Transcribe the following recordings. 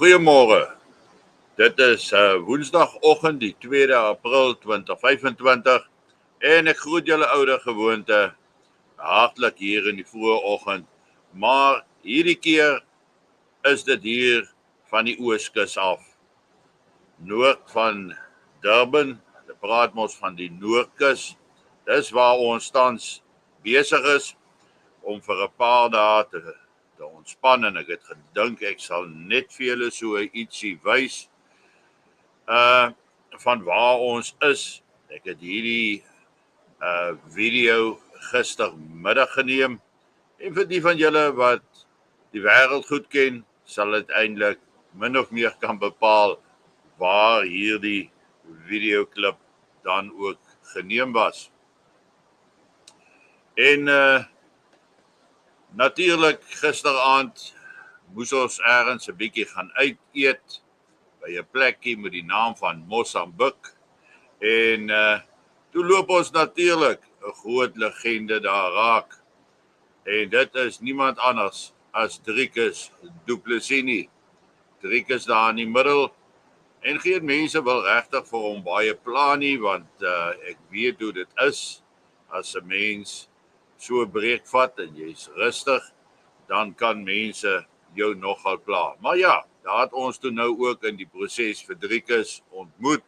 Goeiemôre. Dit is Woensdagoggend die 2 April 2025 en ek groet julle ouer gewoonte hartlik hier in die vroeë oggend. Maar hierdie keer is dit hier van die Ooskus af. Noord van Durban, dit praat ons van die Noordkus. Dis waar ons tans besig is om vir 'n paar dae te ontspan en ek het gedink ek sal net vir julle so ietsie wys van waar ons is. Ek het hierdie video gistermiddag geneem en vir die van julle wat die wêreld goed ken, sal dit eintlik min of meer kan bepaal waar hierdie videoklip dan ook geneem was. En natuurlik gisteraand moes ons ergens 'n bietjie gaan uit eet by 'n plekkie met die naam van Mosambik. En toe loop ons natuurlik 'n groot legende daar raak. En dit is niemand anders as Driekus Du Plessis. Driekus daar in die middel. En geen mense wil regtig vir hom baie pla nie, want ek weet hoe dit is. As 'n mens so breek vat en jy's rustig, dan kan mense jou nogal pla. Maar ja, daar het ons toe nou ook in die proses vir Driekus ontmoet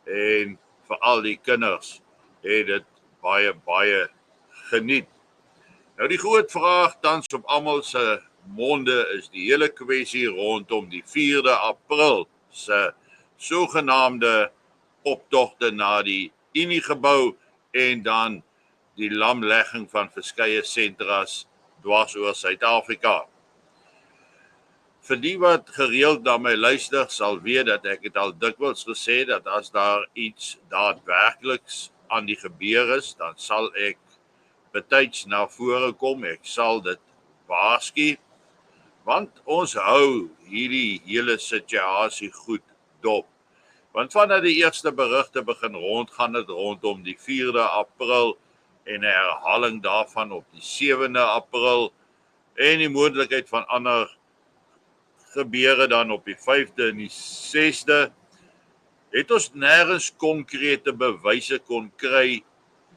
en vir al die kinders het dit baie geniet. Nou die groot vraag tans op almal se monde is die hele kwessie rondom die 4de April se sogenaamde optogte na die Uniegebou en dan die lamlegging van verskeie sentras dwars oor Suid-Afrika. Vir die wat gereeld na my luister sal weet dat ek het al dikwels gesê dat as daar iets daadwerkliks aan die gebeur is, dan sal ek betyds na vore kom. Ek sal dit waarsku, want ons hou hierdie hele situasie goed dop. Want vanaf die eerste berigte begin rondgaan dit rondom die 4de April en 'n herhaling daarvan op die 7de April en die moontlikheid van ander gebeure dan op die 5de en die 6de, het ons nêrens konkrete bewyse kon kry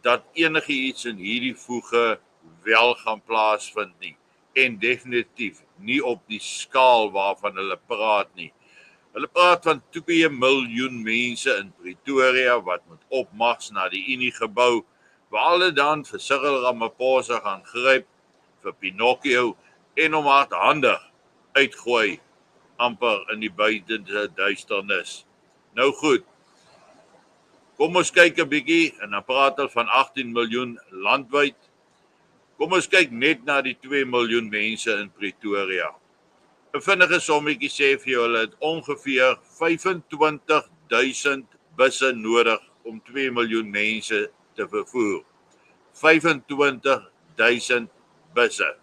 dat enigiets in hierdie voege wel gaan plaasvind nie. En definitief nie op die skaal waarvan hulle praat nie. Hulle praat van 2 miljoen mense in Pretoria wat moet opmars na die Uniegebou, waar hulle dan vir Cyril Ramaphosa gaan gryp, vir Pinocchio en hom hardhandig uitgooi amper in die buitende duisternis. Nou goed, kom ons kyk 'n bietjie en dan praat hulle van 18 miljoen landwyd. Kom ons kyk net na die 2 miljoen mense in Pretoria. 'n Vinnige sommetjie sê vir jou, hulle het ongeveer 25.000 busse nodig om 2 miljoen mense te vervoer. 25.000 busse.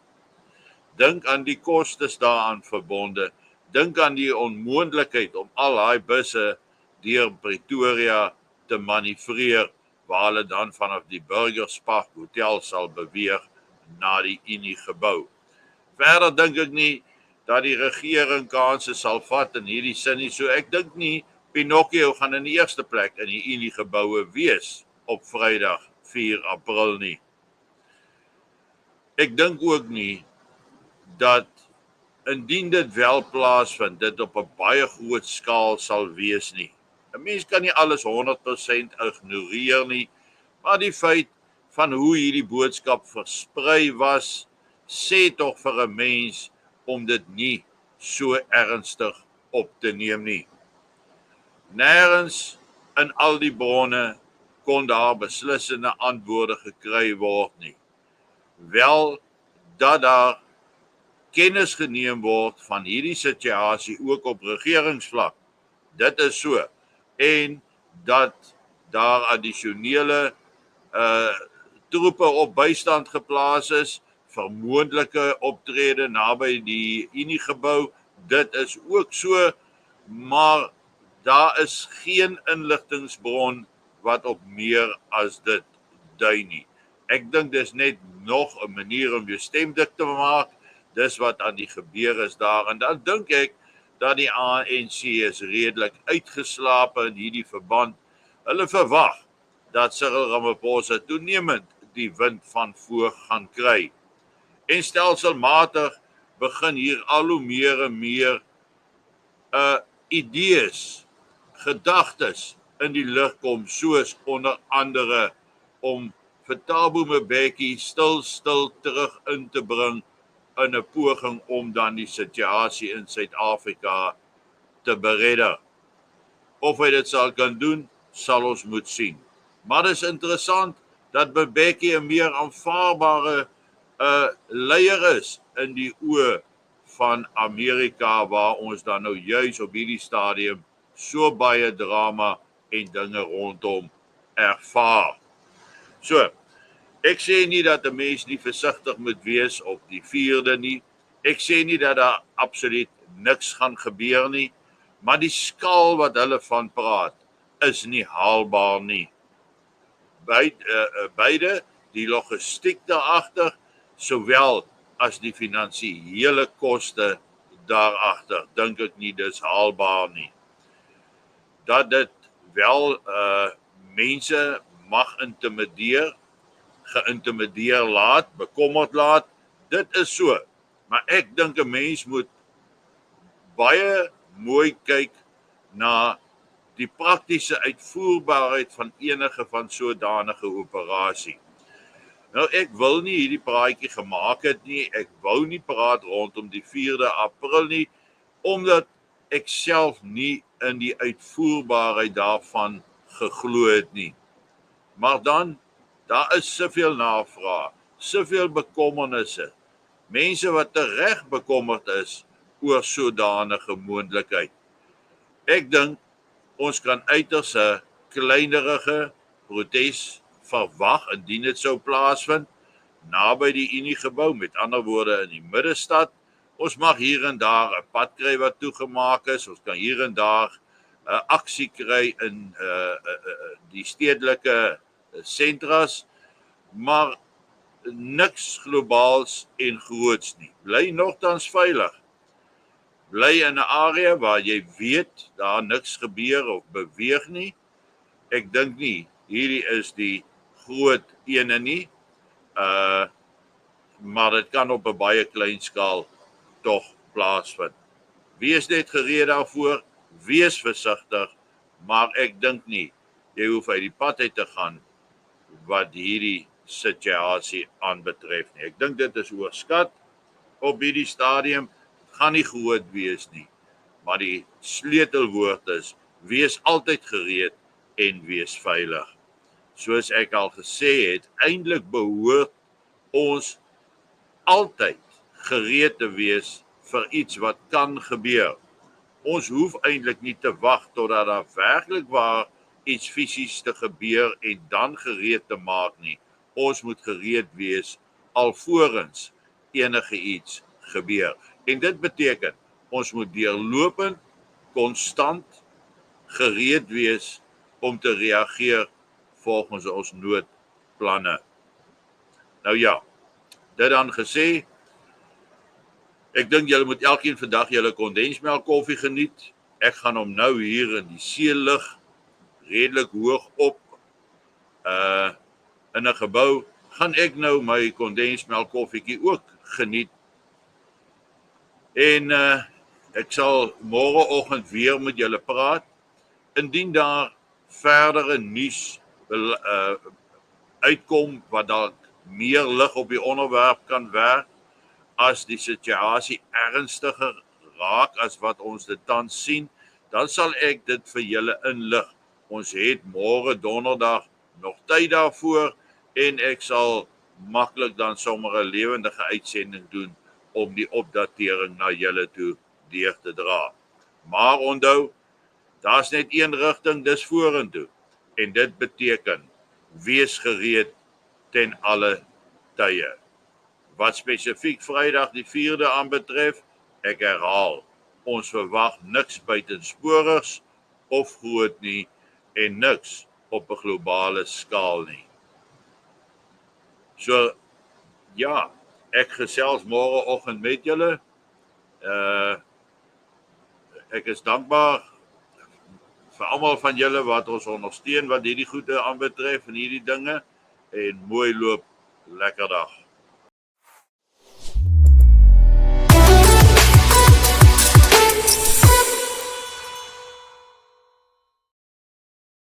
Dink aan die kostes daaraan verbonde. Dink aan die onmoontlikheid om al daai busse deur Pretoria te manoeuvreer, waar hulle dan vanaf die Burgerspark Hotel sal beweeg na die Uniegebou. Verder dink ek nie dat die regering kansse sal vat in hierdie sin nie. So ek dink nie Pinocchio gaan in die eerste plek in die Uniegeboue wees op Vrydag 4 April nie. Ek dink ook nie dat indien dit wel plaasvind, dit op 'n baie groot skaal sal wees nie. 'n Mens kan nie alles 100% ignoreer nie, maar die feit van hoe hierdie boodskap versprei was, sê tog vir 'n mens om dit nie so ernstig op te neem nie. Nêrens in al die bronne kon daar beslissende antwoorde gekry word nie. Wel dat daar kennis geneem word van hierdie situasie ook op regeringsvlak. Dit is so. En dat daar addisionele troepe op bystand geplaas is vir moontlike optrede naby die Uniegebou. Dit is ook so, maar daar is geen inligtingsbron wat op meer as dit dui nie. Ek dink dis net nog 'n manier om jou stem dik te maak. Dis wat aan die gebeur is daar. En dan dink ek dat die ANC is redelik uitgeslape in hierdie verband. Hulle verwag dat Cyril Ramaphosa toenemend die wind van voor gaan kry. En stelselmatig begin hier al hoe meer en meer idees, gedagtes in die lig kom, soos onder andere om vir Thabo Mbeki stil terug in te bring in 'n poging om dan die situasie in Suid-Afrika te beredder. Of hy dit sal kan doen, sal ons moet sien. Maar dit is interessant dat Mbeki 'n meer aanvaarbare leier is in die oë van Amerika, waar ons dan nou juis op hierdie stadium so baie drama en dinge rondom ervaar. So, ek sê nie dat 'n mens nie versigtig moet wees op die 4de nie. Ek sê nie dat daar absoluut niks gaan gebeur nie, maar die skaal wat hulle van praat is nie haalbaar nie. Beide die logistiek daagter, sowel as die finansiële koste daagter, dink ek nie dis haalbaar nie. Dat dit wel mense mag geïntimideer laat, bekommerd laat, dit is so. Maar ek dink 'n mens moet baie mooi kyk na die praktiese uitvoerbaarheid van enige van sodanige operasie. Nou, ek wil nie hierdie praatjie gemaak het nie, ek wou nie praat rondom die 4de April nie, omdat ek self nie in die uitvoerbaarheid daarvan geglo het nie. Maar dan, daar is soveel navraag, soveel bekommernisse, mense wat tereg bekommerd is oor sodanige moontlikheid. Ek dink ons kan uiters 'n kleinerige protes verwag indien dit sou plaasvind naby die Uniegebou, met ander woorde in die middestad. Ons mag hier en daar 'n pad kry wat toegemaak is. Ons kan hier en daar 'n aksie kry in die stedelike sentras, maar niks globaals en groots nie. Bly nogtans veilig. Bly in 'n area waar jy weet daar niks gebeur of beweeg nie. Ek dink nie hierdie is die groot ene nie. Maar dit kan op 'n baie klein skaal tog plaasvind. Wees net gereed daarvoor, wees versigtig, maar ek dink nie jy hoef uit die pad uit te gaan wat hierdie situasie aanbetref nie. Ek dink dit is oorskat op hierdie stadium, gaan nie groot wees nie. Maar die sleutelwoord is, wees altyd gereed en wees veilig. Soos ek al gesê het, eintlik behoort ons altyd gereed te wees vir iets wat kan gebeur. Ons hoef eintlik nie te wag totdat daar werklik waar iets fisies te gebeur en dan gereed te maak nie. Ons moet gereed wees alvorens enige iets gebeur. En dit beteken, ons moet deurlopend, konstant gereed wees om te reageer volgens ons noodplanne. Nou ja, dit dan gesê, ek dink julle moet elkeen vandag julle kondensmelk koffie geniet. Ek gaan hom nou hier in die seelig redelik hoog op in 'n gebou, gaan ek nou my kondensmelk koffietjie ook geniet. En ek sal môreoggend weer met julle praat. Indien daar verdere nuus uitkom wat dalk meer lig op die onderwerp kan werp, as die situasie ernstiger raak as wat ons dit tans sien, dan sal ek dit vir julle inlig. Ons het môre donderdag nog tyd daarvoor en ek sal maklik dan sommer 'n lewendige uitsending doen om die opdatering na julle toe deur te dra. Maar onthou, daar's net een rigting, dis vorentoe. En dit beteken, wees gereed ten alle tye. Wat spesifiek Vrydag die 4de aanbetref, ek herhaal, ons verwag niks buitensporigs of groot nie en niks op 'n globale skaal nie. So, ja, ek gesels môreoggend met julle. Ek is dankbaar vir almal van julle wat ons ondersteun wat hierdie goede aanbetref en hierdie dinge en mooi loop, lekker dag.